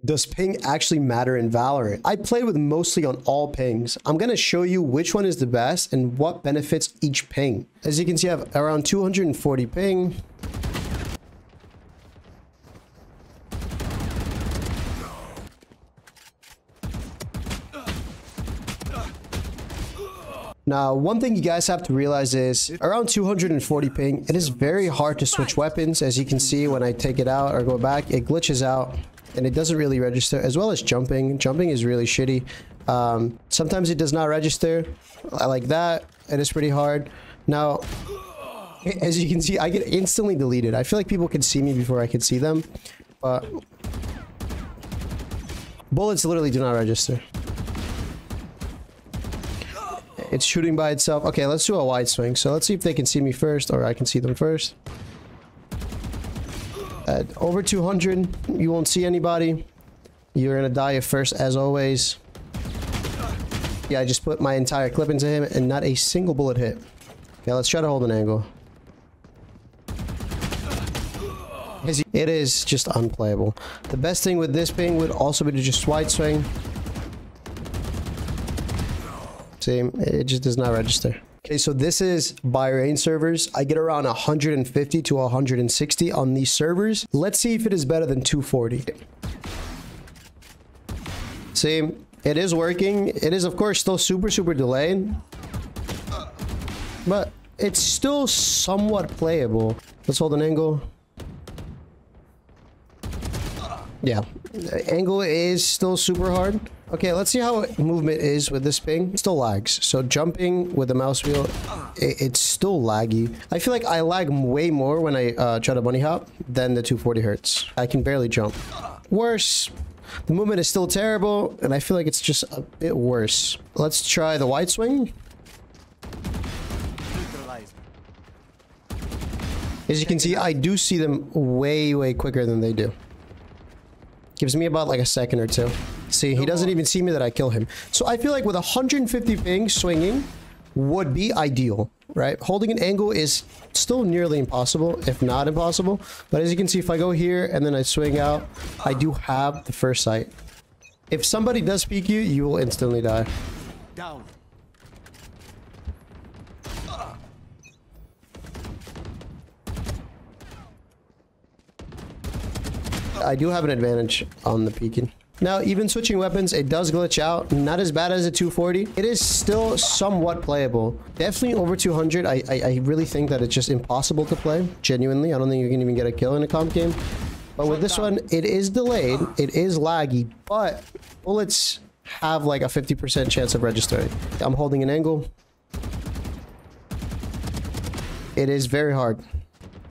Does ping actually matter in Valorant? I play with mostly on all pings. I'm going to show you which one is the best and what benefits each ping. As you can see, I have around 240 ping. Now, one thing you guys have to realize is around 240 ping, it is very hard to switch weapons. As you can see, when I take it out or go back, it glitches out and it doesn't really register, as well as jumping. Jumping is really shitty. Sometimes it does not register like that. It is pretty hard. Now, as you can see, I get instantly deleted. I feel like people can see me before I can see them, but bullets literally do not register. It's shooting by itself. Okay, let's do a wide swing. So let's see if they can see me first or I can see them first. At over 200, you won't see anybody. You're gonna die first as always. Yeah, I just put my entire clip into him and not a single bullet hit. Okay, let's try to hold an angle. It is just unplayable. The best thing with this ping would also be to just wide swing. Same, it just does not register. Okay, so this is Bahrain servers. I get around 150 to 160 on these servers. Let's see if it is better than 240. Same, it is working. It is, of course, still super delayed, but it's still somewhat playable. Let's hold an angle. Yeah, the angle is still super hard. Okay, let's see how movement is with this ping. It still lags. So jumping with the mouse wheel, it's still laggy. I feel like I lag way more when I try to bunny hop than the 240 hertz. I can barely jump. Worse. The movement is still terrible, and I feel like it's just a bit worse. Let's try the wide swing. As you can see, I do see them way quicker than they do. Gives me about like a second or two. See, he doesn't even see me that I kill him. So I feel like with 150 ping, swinging would be ideal, right? Holding an angle is still nearly impossible, if not impossible. But as you can see, if I go here and then I swing out, I do have the first sight. If somebody does peek you, you will instantly die. Down. I do have an advantage on the peeking. Now, even switching weapons, it does glitch out. Not as bad as a 240. It is still somewhat playable. Definitely over 200. I really think that it's just impossible to play. Genuinely, I don't think you can even get a kill in a comp game. But with this one, it is delayed. It is laggy, but bullets have like a 50% chance of registering. I'm holding an angle. It is very hard.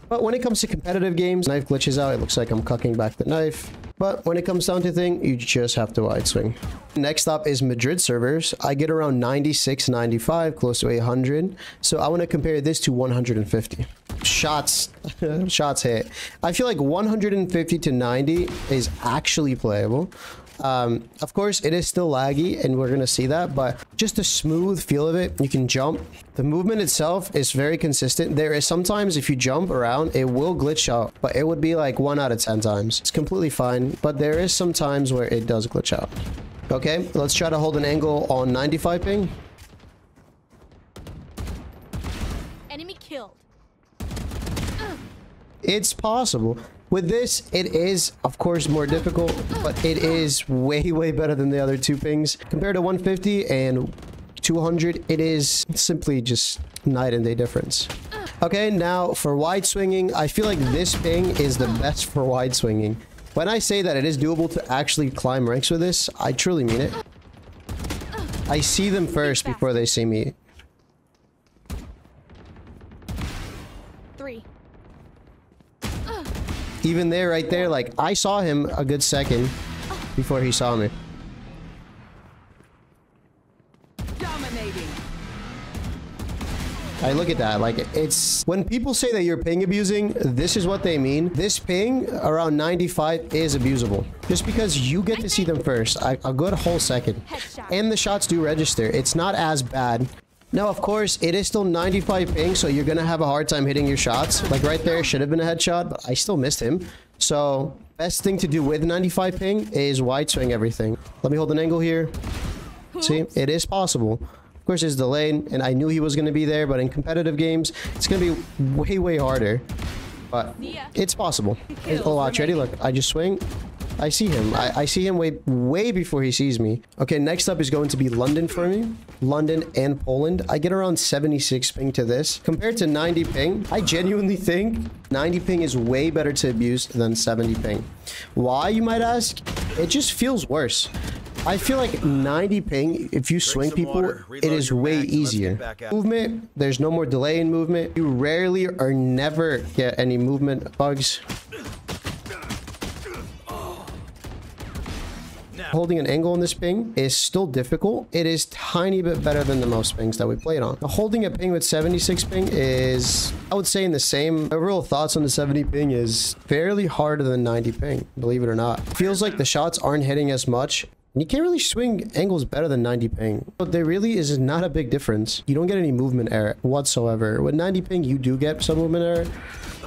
But when it comes to competitive games, knife glitches out. It looks like I'm cucking back the knife. But when it comes down to thing, you just have to wide swing. Next up is Madrid servers. I get around 96, 95, close to 100. So I want to compare this to 150. Shots hit. I feel like 150 to 90 is actually playable. Of course, it is still laggy, and we're gonna see that, but just the smooth feel of it, you can jump. The movement itself is very consistent. There is sometimes if you jump around, it will glitch out, but it would be like 1 out of 10 times. It's completely fine, but there is some times where it does glitch out. Okay, let's try to hold an angle on 95 ping. Enemy killed. It's possible. With this, it is, of course, more difficult, but it is way better than the other two pings. Compared to 150 and 200, it is simply just night and day difference. Okay, now for wide swinging, I feel like this ping is the best for wide swinging. When I say that it is doable to actually climb ranks with this, I truly mean it. I see them first before they see me. 3. Even there, right there, like, I saw him a good second before he saw me. Dominating. I look at that, like, it's... When people say that you're ping abusing, this is what they mean. This ping, around 95, is abusable. Just because you get to see them first, a good whole second. And the shots do register. It's not as bad. Now, of course, it is still 95 ping, so you're gonna have a hard time hitting your shots. Like right there, should have been a headshot, but I still missed him. So Best thing to do with 95 ping is wide swing everything. Let me hold an angle here. See, it is possible. Of course, it's delayed, and I knew he was going to be there, but in competitive games, it's going to be way, way harder. But it's possible. Oh, watch, ready? Look, I just swing. I see him. I see him way before he sees me. Okay, next up is going to be London for me. London and Poland. I get around 76 ping to this. Compared to 90 ping, I genuinely think 90 ping is way better to abuse than 70 ping. Why, you might ask? It just feels worse. I feel like 90 ping, if you swing people, it is way easier. Movement, there's no more delay in movement. You rarely or never get any movement bugs. Holding an angle on this ping is still difficult. It is tiny bit better than the most pings that we played on. Holding a ping with 76 ping is, I would say, in the same. My real thoughts on the 70 ping is fairly harder than 90 ping, believe it or not. Feels like the shots aren't hitting as much. You can't really swing angles better than 90 ping. But there really is not a big difference. You don't get any movement error whatsoever. With 90 ping, you do get some movement error,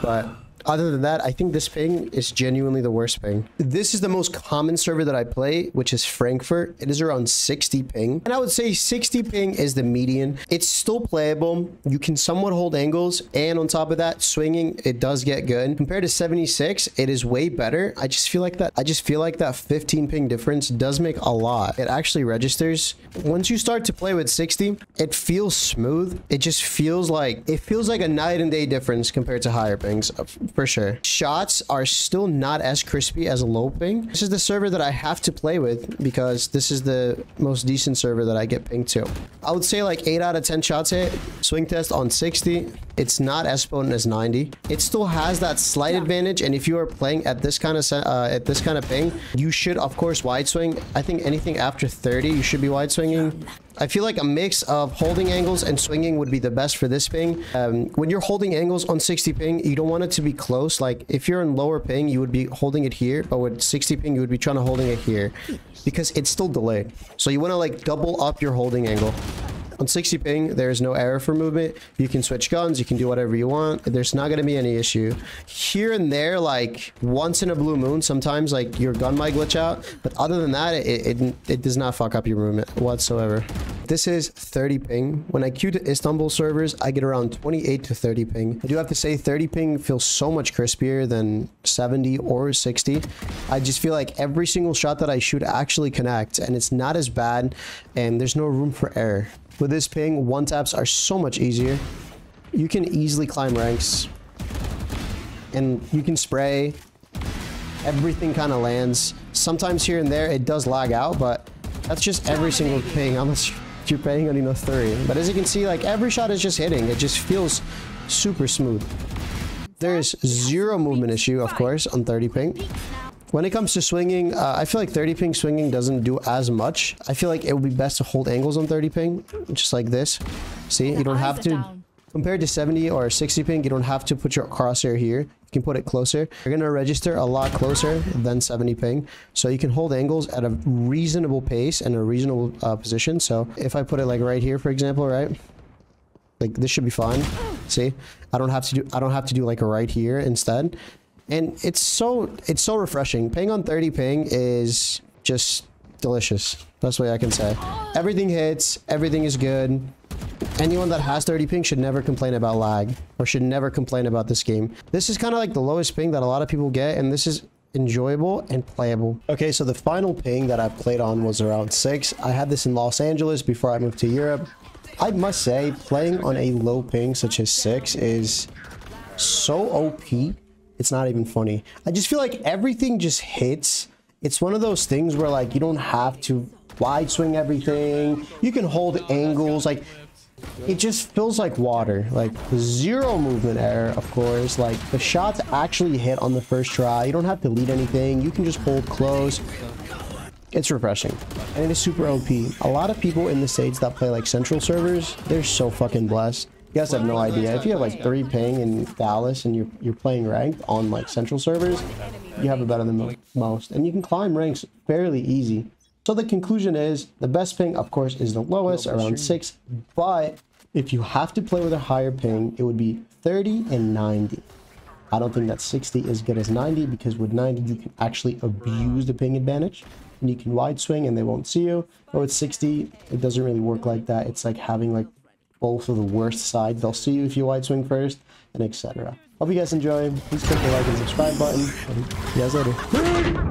but other than that, I think this ping is genuinely the worst ping. This is the most common server that I play, which is Frankfurt. It is around 60 ping. And I would say 60 ping is the median. It's still playable. You can somewhat hold angles. And on top of that, swinging, it does get good. Compared to 76, it is way better. I just feel like that 15 ping difference does make a lot. It actually registers. Once you start to play with 60, it feels smooth. It just feels like a night and day difference compared to higher pings. For sure. Shots are still not as crispy as a low ping. This is the server that I have to play with because this is the most decent server that I get pinged to. I would say like 8 out of 10 shots hit. Swing test on 60. It's not as potent as 90. It still has that slight advantage, and if you are playing at this kind of ping, you should of course wide swing. I think anything after 30, you should be wide swinging. I feel like a mix of holding angles and swinging would be the best for this ping. When you're holding angles on 60 ping, you don't want it to be close. Like if you're in lower ping, you would be holding it here, but with 60 ping, you would be trying to holding it here because it's still delayed. So you want to like double up your holding angle. On 60 ping, there is no error for movement. You can switch guns. You can do whatever you want. There's not going to be any issue. Here and there, like once in a blue moon, sometimes like your gun might glitch out. But other than that, it does not fuck up your movement whatsoever. This is 30 ping. When I queue to Istanbul servers, I get around 28 to 30 ping. I do have to say 30 ping feels so much crispier than 70 or 60. I just feel like every single shot that I shoot actually connects, and it's not as bad, and there's no room for error. With this ping, one taps are so much easier. You can easily climb ranks. And you can spray. Everything kind of lands. Sometimes here and there, it does lag out, but that's just every single ping, unless you're paying on 3. But as you can see, like every shot is just hitting. It just feels super smooth. There is zero movement issue, of course, on 30 ping. When it comes to swinging, I feel like 30 ping swinging doesn't do as much. I feel like it would be best to hold angles on 30 ping, just like this. See, you don't have to, compared to 70 or 60 ping, you don't have to put your crosshair here. You can put it closer. You're going to register a lot closer than 70 ping. So you can hold angles at a reasonable pace and a reasonable position. So if I put it like right here, for example, right? Like this should be fine. See, I don't have to do like a right here instead. And it's so refreshing. Ping on 30 ping is just delicious. That's the way I can say. Everything hits. Everything is good. Anyone that has 30 ping should never complain about lag or should never complain about this game. This is kind of like the lowest ping that a lot of people get, and this is enjoyable and playable. Okay, so the final ping that I played on was around 6. I had this in Los Angeles before I moved to Europe. I must say, playing on a low ping such as 6 is so OP. It's not even funny. I just feel like everything just hits. It's one of those things where like you don't have to wide swing everything. You can hold angles. Like it just feels like water. Like zero movement error, of course. Like the shots actually hit on the first try. You don't have to lead anything. You can just hold close. It's refreshing, and it is super OP. A lot of people in the States that play like central servers, they're so fucking blessed. You guys have no idea. If you have like 3 ping in Dallas and you're playing ranked on like central servers, you have it better than most, and you can climb ranks fairly easy. So the conclusion is the best ping, of course, is the lowest, around 6. But if you have to play with a higher ping, it would be 30 and 90. I don't think that 60 is good as 90, because with 90 you can actually abuse the ping advantage and you can wide swing and they won't see you. But with 60, it doesn't really work like that. It's like having like both of the worst sides. They'll see you if you wide swing first, and etc. Hope you guys enjoy. Please click the like and subscribe button, and see you guys later.